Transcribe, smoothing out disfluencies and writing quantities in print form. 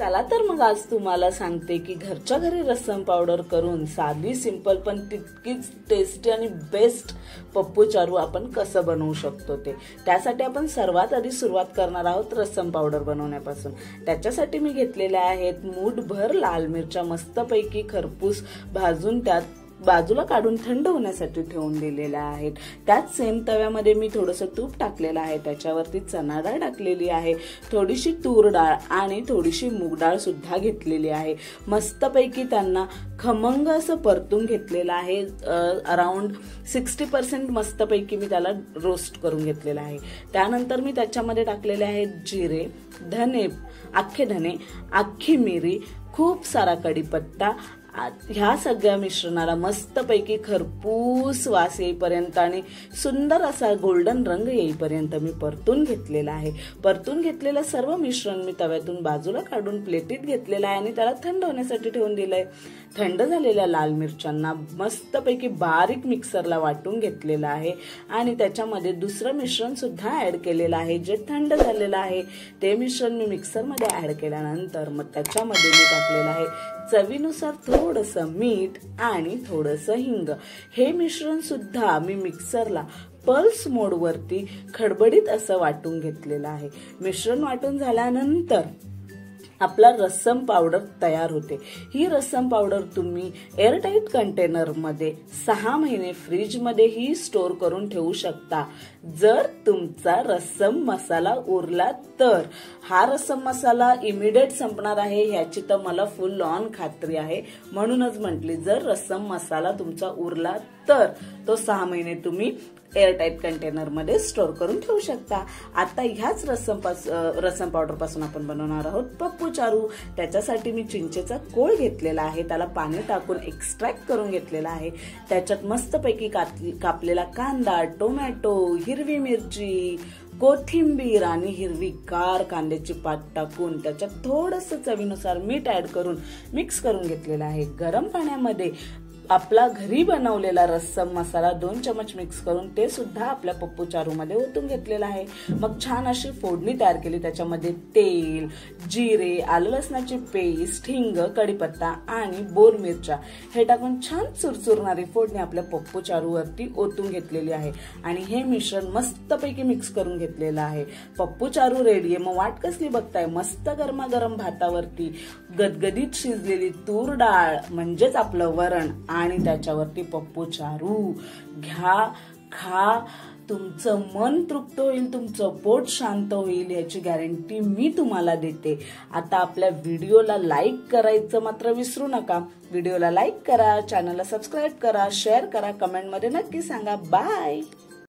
चला तर मग आज तुम्हाला सांगते की घरच्या घरी रस्सम पावडर करून साधी सिंपल पण तितकीच टेस्टी आणि बेस्ट पप्पू चारू आपण कसं बनवू शकतो ते। त्यासाठी आपण सर्वात आधी सुरुवात करणार आहोत रस्सम पावडर बनवण्यापासून। त्याच्यासाठी मी घेतलेल्या आहेत मूठभर लाल मिरच्या मस्तपैकी खरपूस भाजून त्यात बाजूला काढून थंड होण्यासाठी ठेवून दिलेल्या आहेत। त्यात सेम तव्यामध्ये मी थोडंसं तूप टाकलेलं आहे, त्याच्यावरती चणा डाळ टाकलेली आहे, थोडीशी तूर डाळ आणि थोडीशी मूग डाळ सुद्धा घेतलेली आहे। मस्तपैकी त्यांना खमंग असं परतून घेतलेलं आहे। अराउंड 60% मस्तपैकी मी त्याला रोस्ट करून घेतलेला आहे। त्यानंतर मी त्याच्यामध्ये टाकलेले आहेत जिरे, धने, अख्खे धने, अख्खी मिरी, खूप सारा कढीपत्ता। ह्या सगळ्या मिश्रणाला मस्तपैकी खरपूस वास येईपर्यंत आणि सुंदर असा गोल्डन रंग येईपर्यंत मी परतून घेतलेला आहे। परतून घेतलेलं सर्व मिश्रण मी तव्यातून बाजूला काढून प्लेटीत घेतलेलं आहे आणि त्याला थंड होण्यासाठी ठेवून दिलंय। थंड झालेल्या लाल मिरच्यांना मस्तपैकी बारीक मिक्सरला वाटून घेतलेलं आहे आणि त्याच्यामध्ये दुसरं मिश्रण सुद्धा ऍड केलेलं आहे जे थंड झालेलं आहे। ते मिश्रण मी मिक्सरमध्ये ऍड केल्यानंतर मग त्याच्यामध्ये मी टाकलेलं आहे चवीनुसार थोडंसं मीठ आणि थोडंसं हिंग। हे मिश्रण सुद्धा मी मिक्सरला पल्स मोड वरती खडबडीत असं वाटून घेतलेलं आहे। मिश्रण वाटून झाल्यानंतर आपला रस्सम पावडर तयार होते। ही रस्सम पावडर तुम्ही एअरटाईट कंटेनर मध्ये 6 महिने फ्रीज मध्ये ही स्टोर करून ठेवू शकता। जर तुमचा रस्सम मसाला उरला तर हा रस्सम मसाला इमिडिएट संपणार आहे ह्याची तर मला फुल ऑन खात्री आहे, म्हणूनच म्हटली जर रस्सम मसाला तुमचा उरला तर तो 6 महिने तुम्ही एअरटाईट कंटेनर मध्ये स्टोर करून ठेवू शकता। आता ह्याच रस्सम पावडर पासून आपण बनवणार आहोत पप्पू चारू। त्याच्यासाठी मी चिंचेचा कोळ घेतलेला आहे, त्याला पाणी टाकून एक्स्ट्रॅक्ट करून घेतलेला आहे। त्याच्यात मस्तपैकी कापलेला कांदा, टोमॅटो, हिरवी मिरची, कोथिंबीर आणि हिरवीगार कांद्याची पात टाकून त्याच्यात थोडंसं चवीनुसार मीठ ऍड करून मिक्स करून घेतलेला आहे। गरम पाण्यामध्ये आपला घरी बनवलेला रस्सम मसाला 2 चमच मिक्स करून ते सुद्धा आपल्या पप्पू चारू मध्ये ओतून घेतलेला आहे। मग छान अशी फोडणी तयार केली, त्याच्यामध्ये तेल, जिरे, आलं लसणाची पेस्ट, हिंग, कढीपत्ता आणि बोर मिरच्या हे टाकून छान चुरचुरणारी फोडणी आपल्या पप्पू चारू वरती ओतून घेतलेली आहे आणि हे मिश्रण मस्तपैकी मिक्स करून घेतलेलं आहे। पप्पू चारू रेडी आहे। मग वाट कसली बघताय? मस्त गरमागरम भातावरती गदगदीत शिजलेली तूर डाळ म्हणजेच आपलं वरण आणि त्याच्यावरती पप्पू चारू घ्या, खा, तुमचं मन तृप्त होईल, तुमचं पोट शांत होईल याची गॅरंटी मी तुम्हाला देते। आता आपल्या व्हिडिओला लाईक करायचं मात्र विसरू नका। व्हिडिओला लाईक करा, चॅनलला सबस्क्राईब करा, शेअर करा, कमेंटमध्ये नक्की सांगा। बाय।